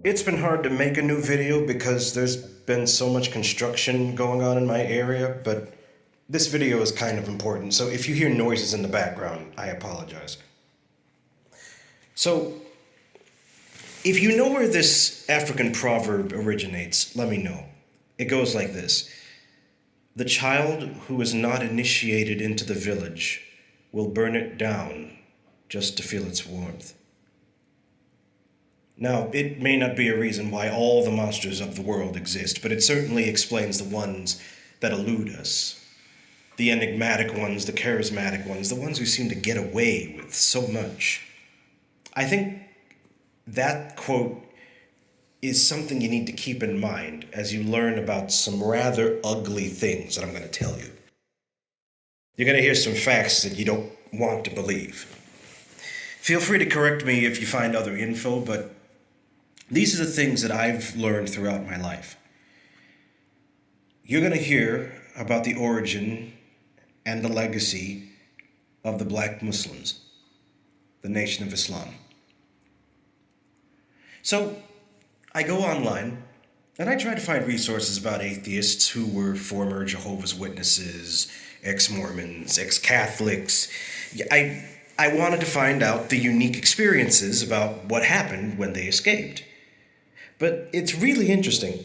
It's been hard to make a new video because there's been so much construction going on in my area, but this video is kind of important, so if you hear noises in the background, I apologize. So, if you know where this African proverb originates, let me know. It goes like this: "The child who is not initiated into the village will burn it down just to feel its warmth." Now, it may not be a reason why all the monsters of the world exist, but it certainly explains the ones that elude us. The enigmatic ones, the charismatic ones, the ones who seem to get away with so much. I think that quote is something you need to keep in mind as you learn about some rather ugly things that I'm going to tell you. You're going to hear some facts that you don't want to believe. Feel free to correct me if you find other info, but these are the things that I've learned throughout my life. You're going to hear about the origin and the legacy of the Black Muslims, the Nation of Islam. So, I go online and I try to find resources about atheists who were former Jehovah's Witnesses, ex-Mormons, ex-Catholics. I wanted to find out the unique experiences about what happened when they escaped. But it's really interesting.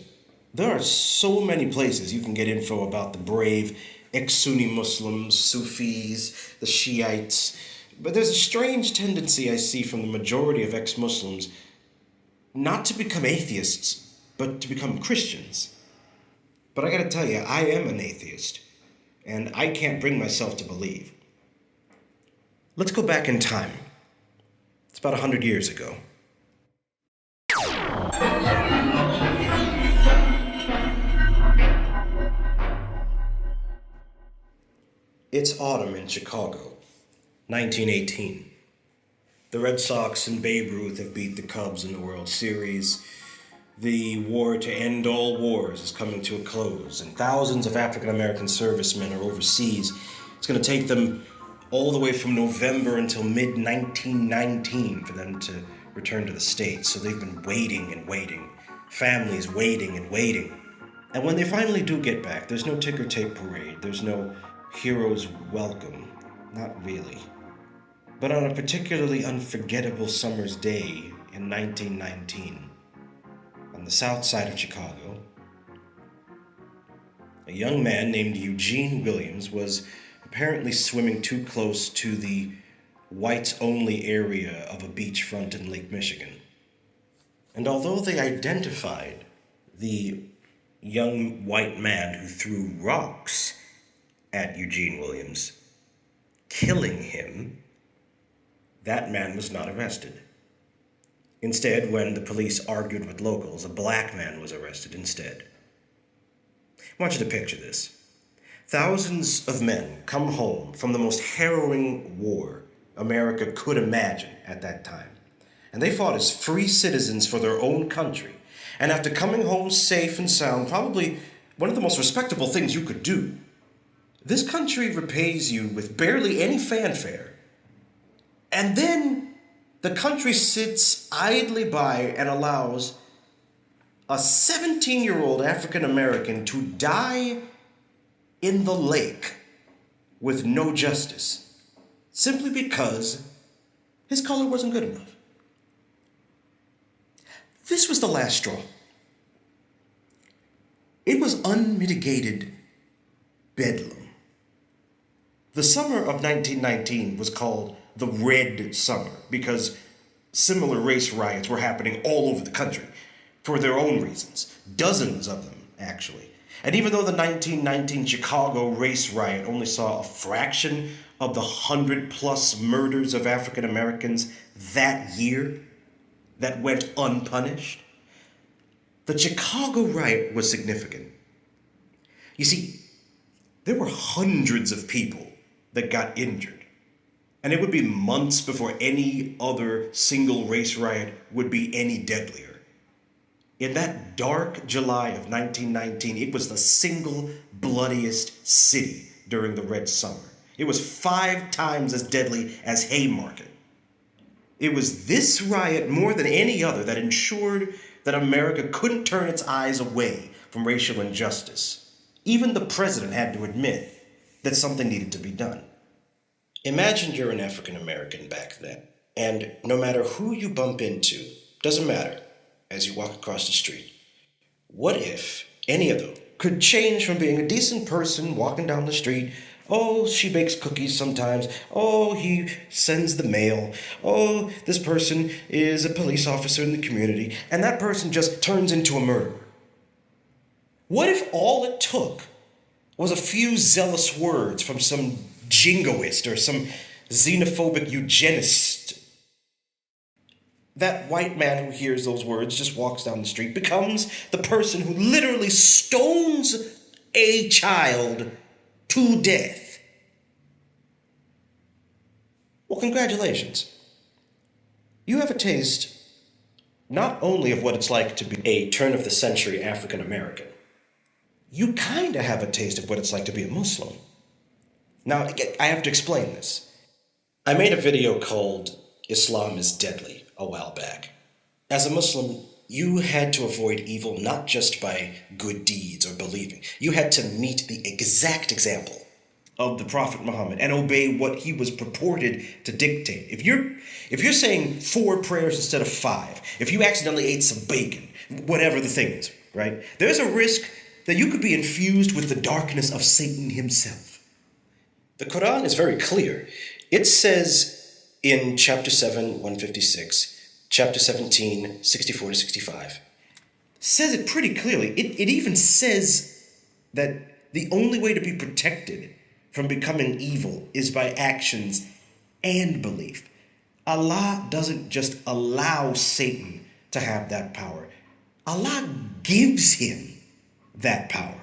There are so many places you can get info about the brave ex-Sunni Muslims, Sufis, the Shiites. But there's a strange tendency I see from the majority of ex-Muslims not to become atheists, but to become Christians. But I gotta tell you, I am an atheist, and I can't bring myself to believe. Let's go back in time. It's about 100 years ago. It's autumn in Chicago, 1918. The Red Sox and Babe Ruth have beat the Cubs in the World Series. The war to end all wars is coming to a close, and thousands of African American servicemen are overseas. It's going to take them all the way from November until mid-1919 for them to return to the States. So they've been waiting and waiting. Families waiting and waiting. And when they finally do get back, there's no ticker tape parade. There's no hero's welcome. Not really. But on a particularly unforgettable summer's day in 1919, on the south side of Chicago, a young man named Eugene Williams was apparently swimming too close to the whites-only area of a beachfront in Lake Michigan. And although they identified the young white man who threw rocks at Eugene Williams, killing him, that man was not arrested. Instead, when the police argued with locals, a black man was arrested instead. I want you to picture this. Thousands of men come home from the most harrowing war America could imagine at that time. And they fought as free citizens for their own country. And after coming home safe and sound, probably one of the most respectable things you could do, this country repays you with barely any fanfare. And then the country sits idly by and allows a 17-year-old African American to die in the lake with no justice, simply because his color wasn't good enough. This was the last straw. It was unmitigated bedlam. The summer of 1919 was called the Red Summer because similar race riots were happening all over the country for their own reasons. Dozens of them, actually. And even though the 1919 Chicago race riot only saw a fraction of the 100+ murders of African Americans that year that went unpunished, the Chicago riot was significant. You see, there were hundreds of people that got injured. And it would be months before any other single race riot would be any deadlier. In that dark July of 1919, it was the single bloodiest city during the Red Summer. It was 5 times as deadly as Haymarket. It was this riot more than any other that ensured that America couldn't turn its eyes away from racial injustice. Even the president had to admit that something needed to be done. Imagine you're an African American back then, and no matter who you bump into, doesn't matter, as you walk across the street, what if any of them could change from being a decent person walking down the street? Oh, she bakes cookies sometimes. Oh, he sends the mail. Oh, this person is a police officer in the community. And that person just turns into a murderer. What if all it took was a few zealous words from some jingoist or some xenophobic eugenist? That white man who hears those words just walks down the street, becomes the person who literally stones a child to death. Well, congratulations. You have a taste not only of what it's like to be a turn-of-the-century African American, you kind of have a taste of what it's like to be a Muslim. Now, I have to explain this. I made a video called Islam is Deadly a while back. As a Muslim, you had to avoid evil not just by good deeds or believing. You had to meet the exact example of the Prophet Muhammad and obey what he was purported to dictate. If you're saying 4 prayers instead of 5, if you accidentally ate some bacon, whatever the thing is, right? There's a risk that you could be infused with the darkness of Satan himself. The Quran is very clear. It says in chapter 7, 156, chapter 17, 64 to 65, says it pretty clearly. It even says that the only way to be protected from becoming evil is by actions and belief. Allah doesn't just allow Satan to have that power. Allah gives him that power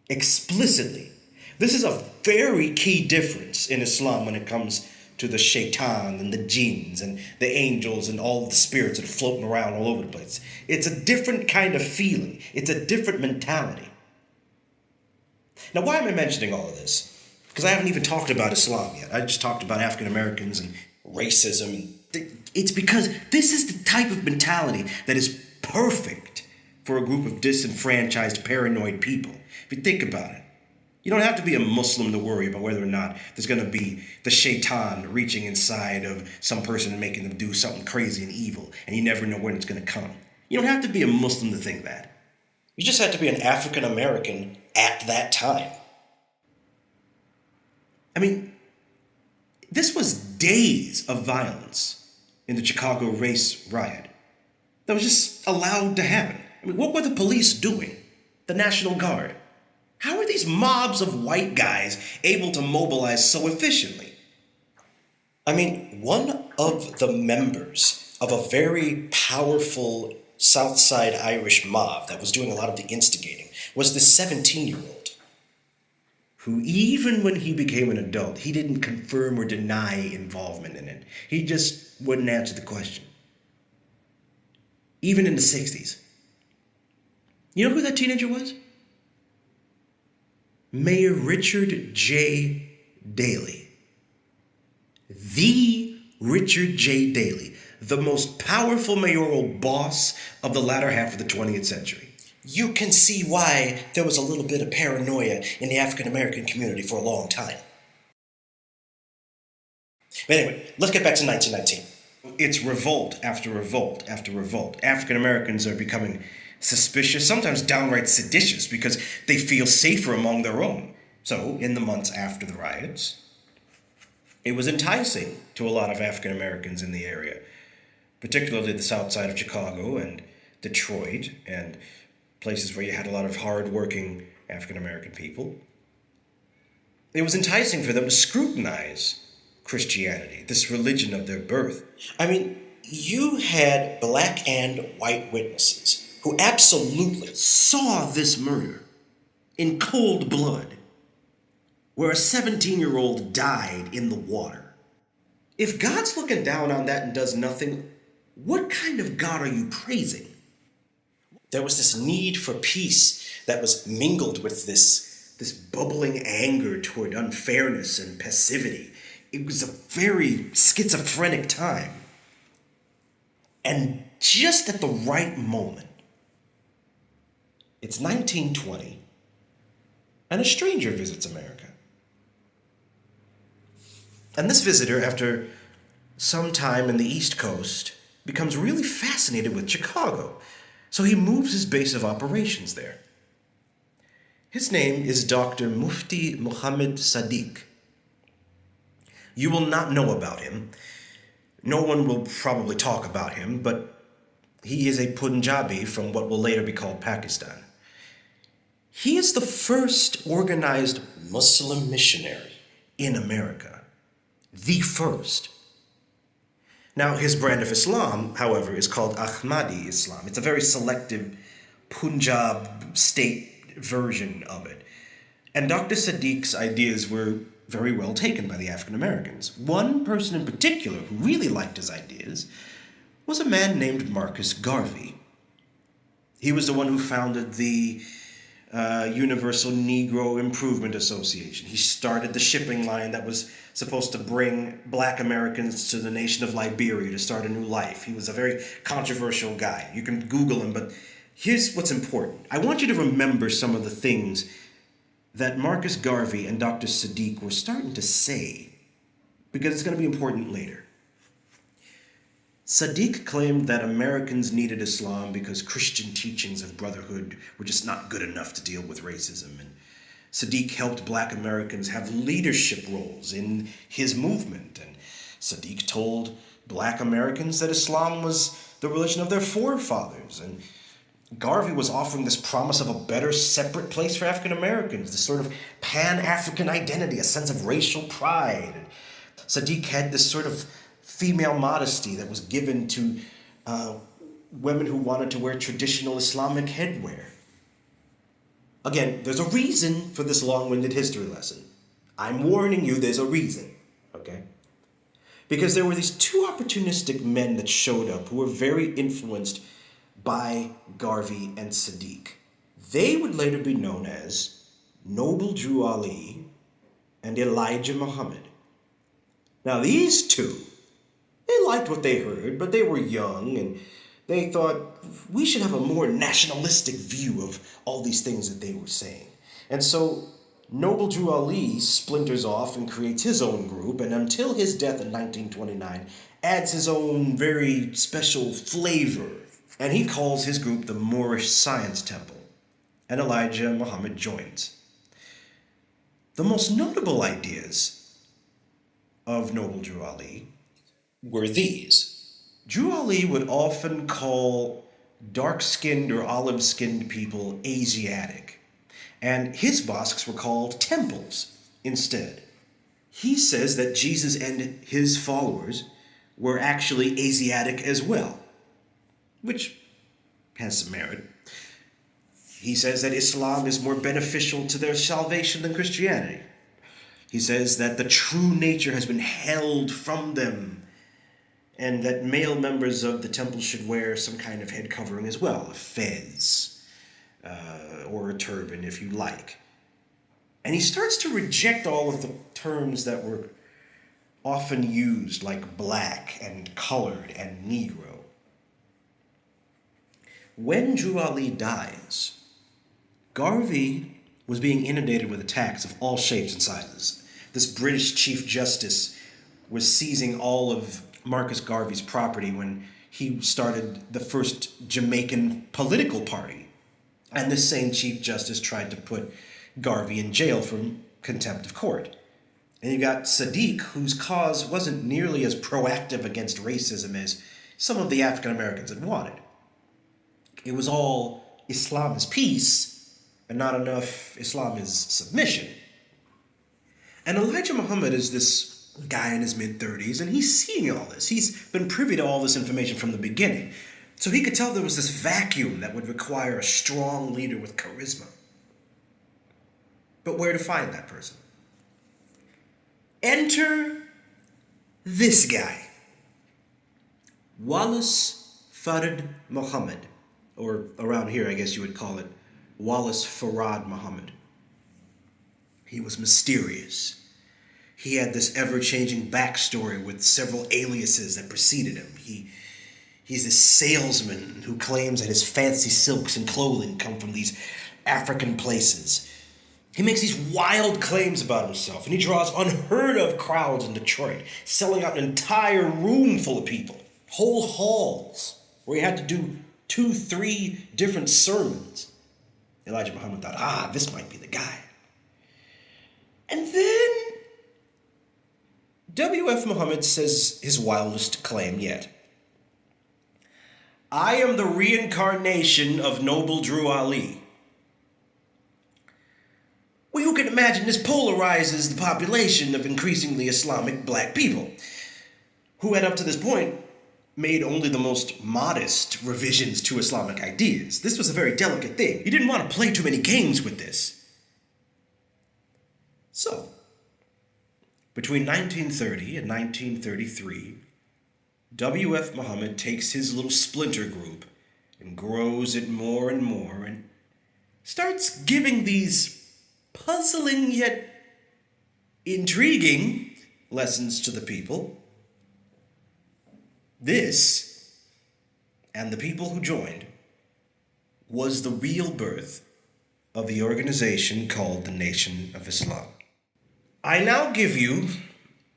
explicitly. This is a very key difference in Islam when it comes to the shaitan and the jinns and the angels and all the spirits that are floating around all over the place. It's a different kind of feeling. It's a different mentality. Now, why am I mentioning all of this? Because I haven't even talked about Islam yet. I just talked about African Americans and racism. It's because this is the type of mentality that is perfect for a group of disenfranchised, paranoid people. If you think about it, you don't have to be a Muslim to worry about whether or not there's going to be the shaitan reaching inside of some person and making them do something crazy and evil, and you never know when it's going to come. You don't have to be a Muslim to think that. You just have to be an African American at that time. I mean, this was days of violence in the Chicago race riot that was just allowed to happen. I mean, what were the police doing? The National Guard? How are these mobs of white guys able to mobilize so efficiently? I mean, one of the members of a very powerful Southside Irish mob that was doing a lot of the instigating was this 17-year-old who, even when he became an adult, he didn't confirm or deny involvement in it. He just wouldn't answer the question. Even in the 60s. You know who that teenager was? Mayor Richard J. Daley. The Richard J. Daley, the most powerful mayoral boss of the latter half of the 20th century. You can see why there was a little bit of paranoia in the African American community for a long time. But anyway, let's get back to 1919. It's revolt after revolt after revolt. African Americans are becoming suspicious, sometimes downright seditious, because they feel safer among their own. So, in the months after the riots, it was enticing to a lot of African Americans in the area, particularly the south side of Chicago and Detroit and places where you had a lot of hard-working African American people. It was enticing for them to scrutinize Christianity, this religion of their birth. I mean, you had black and white witnesses who absolutely saw this murder in cold blood, where a 17-year-old died in the water. If God's looking down on that and does nothing, what kind of God are you praising? There was this need for peace that was mingled with this bubbling anger toward unfairness and passivity. It was a very schizophrenic time. And just at the right moment. It's 1920, and a stranger visits America. And this visitor, after some time in the East Coast, becomes really fascinated with Chicago, so he moves his base of operations there. His name is Dr. Mufti Muhammad Sadiq. You will not know about him. No one will probably talk about him, but he is a Punjabi from what will later be called Pakistan. He is the first organized Muslim missionary in America. The first. Now, his brand of Islam, however, is called Ahmadi Islam. It's a very selective Punjab state version of it. And Dr. Sadiq's ideas were very well taken by the African Americans. One person in particular who really liked his ideas was a man named Marcus Garvey. He was the one who founded the Universal Negro Improvement Association. He started the shipping line that was supposed to bring black Americans to the nation of Liberia to start a new life. He was a very controversial guy. You can Google him, but here's what's important. I want you to remember some of the things that Marcus Garvey and Dr. Sadiq were starting to say, because it's going to be important later. Sadiq claimed that Americans needed Islam because Christian teachings of brotherhood were just not good enough to deal with racism. And Sadiq helped black Americans have leadership roles in his movement. And Sadiq told black Americans that Islam was the religion of their forefathers. And Garvey was offering this promise of a better separate place for African Americans, this sort of pan-African identity, a sense of racial pride. And Sadiq had this sort of female modesty that was given to women who wanted to wear traditional Islamic headwear. Again, there's a reason for this long-winded history lesson. I'm warning you, there's a reason, okay? Because there were these two opportunistic men that showed up who were very influenced by Garvey and Sadiq. They would later be known as Noble Drew Ali and Elijah Muhammad. Now these two, they liked what they heard, but they were young and they thought we should have a more nationalistic view of all these things that they were saying. And so Noble Drew Ali splinters off and creates his own group, and until his death in 1929, adds his own very special flavor. And he calls his group the Moorish Science Temple. And Elijah Muhammad joins. The most notable ideas of Noble Drew Ali were these. Drew Ali would often call dark-skinned or olive-skinned people Asiatic, and his mosques were called temples instead. He says that Jesus and his followers were actually Asiatic as well, which has some merit. He says that Islam is more beneficial to their salvation than Christianity. He says that the true nature has been held from them, and that male members of the temple should wear some kind of head covering as well, a fez, or a turban if you like. And he starts to reject all of the terms that were often used, like black and colored and Negro. When Drew Ali dies, Garvey was being inundated with attacks of all shapes and sizes. This British Chief Justice was seizing all of Marcus Garvey's property when he started the first Jamaican political party. And this same Chief Justice tried to put Garvey in jail for contempt of court. And you got Sadiq, whose cause wasn't nearly as proactive against racism as some of the African Americans had wanted. It was all Islam is peace, and not enough Islam is submission. And Elijah Muhammad is this guy in his mid-30s, and he's seeing all this. He's been privy to all this information from the beginning. So he could tell there was this vacuum that would require a strong leader with charisma. But where to find that person? Enter this guy, Wallace Farid Muhammad, or around here I guess you would call it Wallace Farad Muhammad. He was mysterious. He had this ever-changing backstory with several aliases that preceded him. He's this salesman who claims that his fancy silks and clothing come from these African places. He makes these wild claims about himself, and he draws unheard of crowds in Detroit, selling out an entire room full of people, whole halls, where he had to do 2-3 different sermons. Elijah Muhammad thought, this might be the guy. And then W.F. Muhammad says his wildest claim yet. I am the reincarnation of Noble Drew Ali. Well, you can imagine this polarizes the population of increasingly Islamic black people, who had up to this point made only the most modest revisions to Islamic ideas. This was a very delicate thing. You didn't want to play too many games with this. So, between 1930 and 1933, W.F. Muhammad takes his little splinter group and grows it more and more and starts giving these puzzling yet intriguing lessons to the people. This, and the people who joined, was the real birth of the organization called the Nation of Islam. I now give you,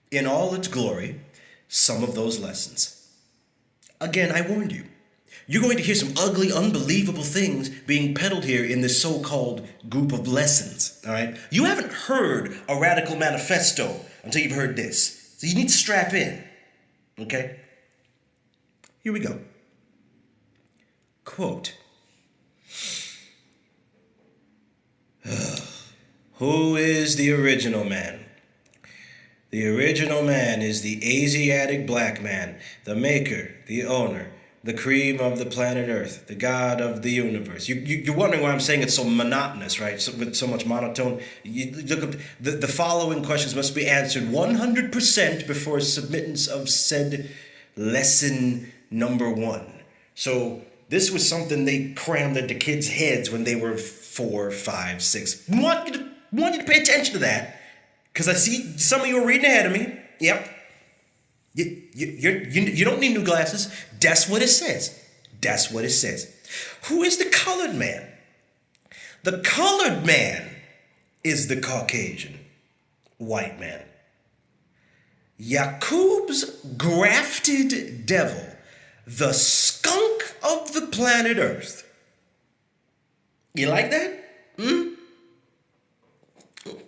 in all its glory, some of those lessons. Again, I warned you. You're going to hear some ugly, unbelievable things being peddled here in this so-called group of lessons, all right? You haven't heard a radical manifesto until you've heard this. So you need to strap in, okay? Here we go. Quote, who is the original man? The original man is the Asiatic black man, the maker, the owner, the cream of the planet Earth, the God of the universe. You're wondering why I'm saying it's so monotonous, right? With so much monotone. You look up, the following questions must be answered 100% before submittance of said lesson number 1. So this was something they crammed into kids' heads when they were 4, 5, 6. I want you to pay attention to that, because I see some of you are reading ahead of me. Yep. You don't need new glasses. That's what it says. That's what it says. Who is the colored man? The colored man is the Caucasian white man. Yaqub's grafted devil, the skunk of the planet Earth. You like that?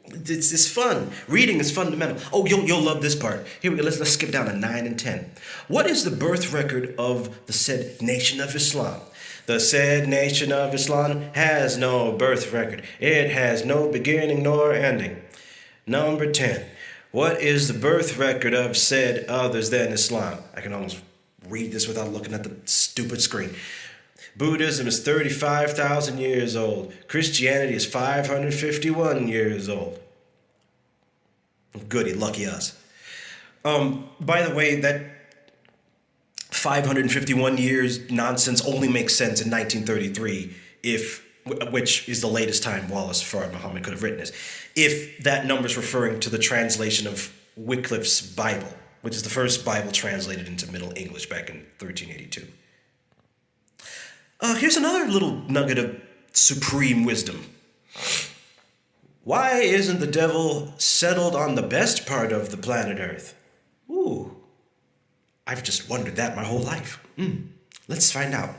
It's fun. Reading is fundamental. Oh, you'll love this part. Here we go. Let's skip down to 9 and 10. What is the birth record of the said Nation of Islam? The said Nation of Islam has no birth record. It has no beginning nor ending. Number 10. What is the birth record of said others than Islam? I can almost read this without looking at the stupid screen. Buddhism is 35,000 years old. Christianity is 551 years old. Goody, lucky us. By the way, that 551 years nonsense only makes sense in 1933, which is the latest time Wallace Farad Muhammad could have written this, if that number is referring to the translation of Wycliffe's Bible, which is the first Bible translated into Middle English back in 1382. Here's another little nugget of supreme wisdom. Why isn't the devil settled on the best part of the planet Earth? Ooh, I've just wondered that my whole life. Let's find out.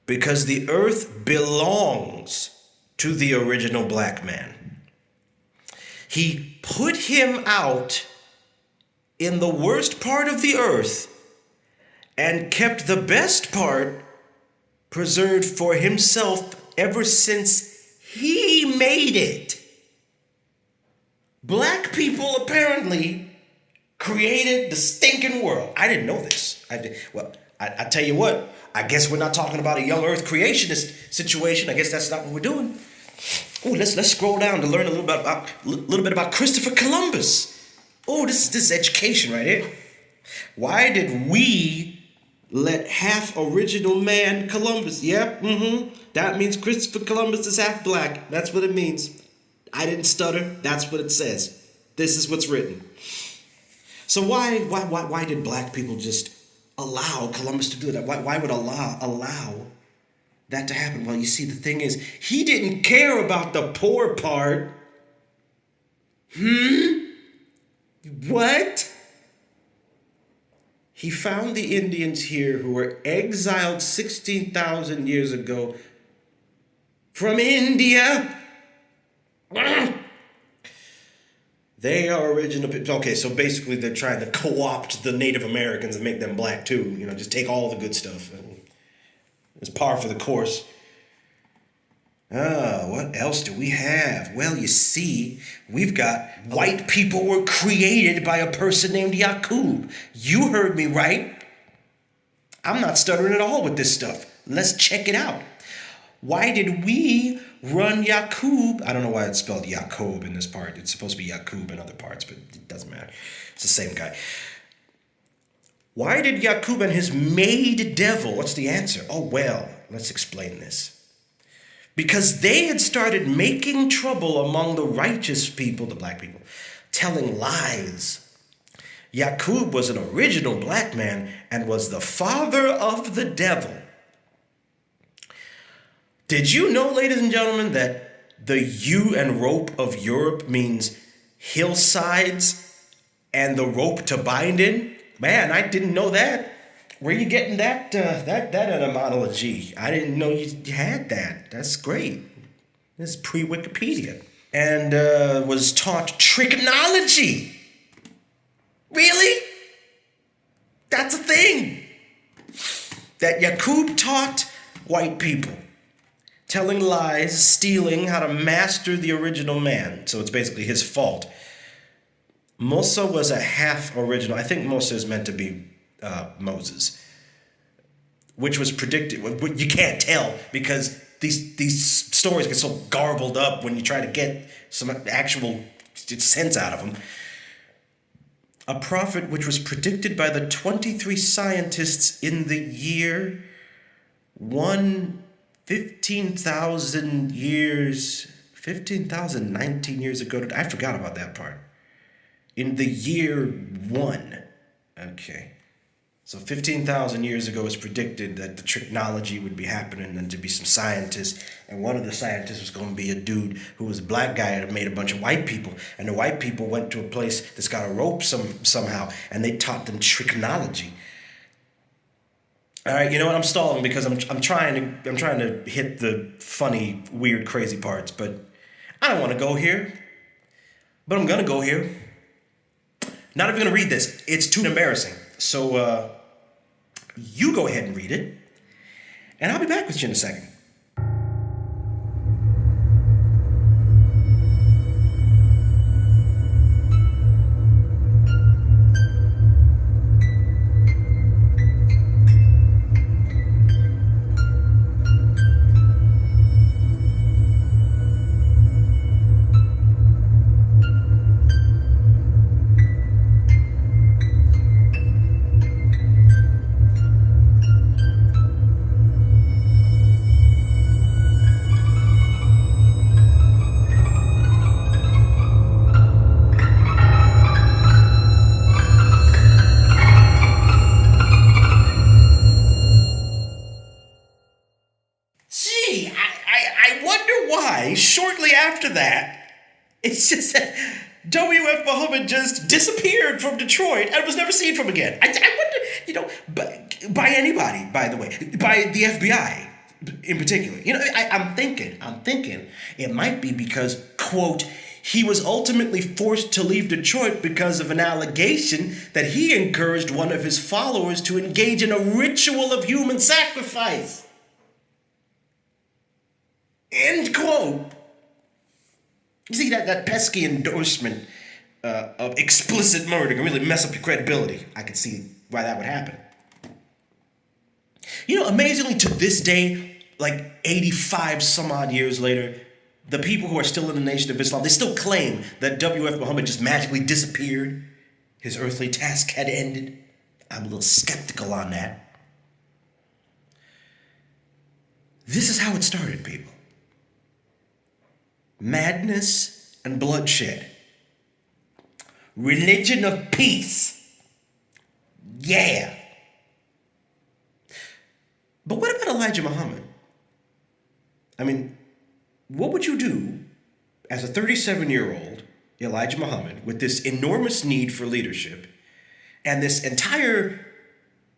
Because the Earth belongs to the original black man. He put him out in the worst part of the Earth and kept the best part preserved for himself ever since he made it. Black people apparently created the stinking world. I didn't know this. I tell you what, I guess we're not talking about a young earth creationist situation. I guess that's not what we're doing. Oh, let's scroll down to learn a little bit about Christopher Columbus. Oh, this is education right here. Why did we let half original man Columbus? Yep, that means Christopher Columbus is half black. That's what it means. I didn't stutter. That's what it says. This is what's written. So why did black people just allow Columbus to do that? Why would Allah allow that to happen? Well, you see, the thing is, he didn't care about the poor part. What? He found the Indians here who were exiled 16,000 years ago from India. They are original people. Okay, so basically they're trying to co-opt the Native Americans and make them black too. You know, just take all the good stuff. It's par for the course. What else do we have? Well, you see, we've got white people were created by a person named Yaqub. You heard me right. I'm not stuttering at all with this stuff. Let's check it out. Why did we run Yaqub? I don't know why it's spelled Yaqub in this part. It's supposed to be Yaqub in other parts, but it doesn't matter. It's the same guy. Why did Yaqub and his maid devil? What's the answer? Oh, well, let's explain this. Because they had started making trouble among the righteous people, the black people, telling lies. Yaqub was an original black man and was the father of the devil. Did you know, ladies and gentlemen, that the yew and rope of Europe means hillsides and the rope to bind in? Man, I didn't know that. Where are you getting that etymology? I didn't know you had that. That's great. This is pre-Wikipedia. And was taught trichology. Really? That's a thing. That Yaqub taught white people. Telling lies, stealing, how to master the original man. So it's basically his fault. Musa was a half original. I think Musa is meant to be Moses, which was predicted. You can't tell because these stories get so garbled up when you try to get some actual sense out of them. A prophet which was predicted by the 23 scientists in the year 15,000 years, 15,019 years ago. I forgot about that part. In the year 1. Okay. So 15,000 years ago, it was predicted that the trichology would be happening and to be some scientists. And one of the scientists was going to be a dude who was a black guy that made a bunch of white people. And the white people went to a place that's got a rope somehow, and they taught them trichology. All right, you know what? I'm stalling because I'm trying to hit the funny, weird, crazy parts, but I don't want to go here. But I'm gonna go here. Not even gonna read this. It's too embarrassing. So you go ahead and read it, and I'll be back with you in a second. Shortly after that, it's just that W.F. Muhammad just disappeared from Detroit and was never seen from again. I wonder, by anybody, by the way, by the FBI in particular. I'm thinking it might be because, quote, he was ultimately forced to leave Detroit because of an allegation that he encouraged one of his followers to engage in a ritual of human sacrifice. End quote. You see, that pesky endorsement of explicit murder can really mess up your credibility. I can see why that would happen. Amazingly, to this day, like 85 some odd years later, the people who are still in the Nation of Islam, they still claim that W.F. Muhammad just magically disappeared. His earthly task had ended. I'm a little skeptical on that. This is how it started, people. Madness and bloodshed. Religion of peace. Yeah. But what about Elijah Muhammad? I mean, what would you do as a 37-year-old Elijah Muhammad with this enormous need for leadership and this entire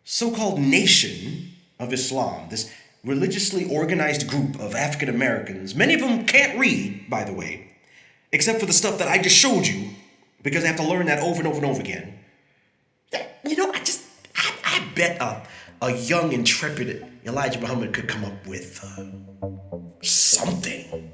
so-called nation of Islam, this religiously organized group of African Americans? Many of them can't read, by the way, except for the stuff that I just showed you, because I have to learn that over and over and over again. I bet a young, intrepid Elijah Muhammad could come up with something.